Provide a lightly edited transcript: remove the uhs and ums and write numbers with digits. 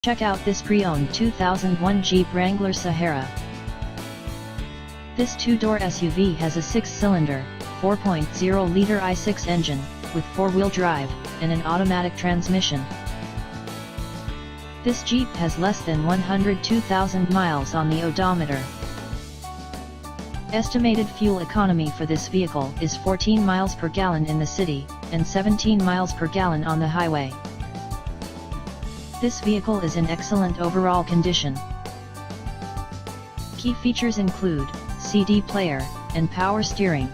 Check out this pre-owned 2001 Jeep Wrangler Sahara. This two-door SUV has a 6-cylinder, 4.0-liter i6 engine, with 4-wheel drive, and an automatic transmission. This Jeep has less than 102,000 miles on the odometer. Estimated fuel economy for this vehicle is 14 miles per gallon in the city, and 17 miles per gallon on the highway. This vehicle is in excellent overall condition. Key features include CD player and power steering.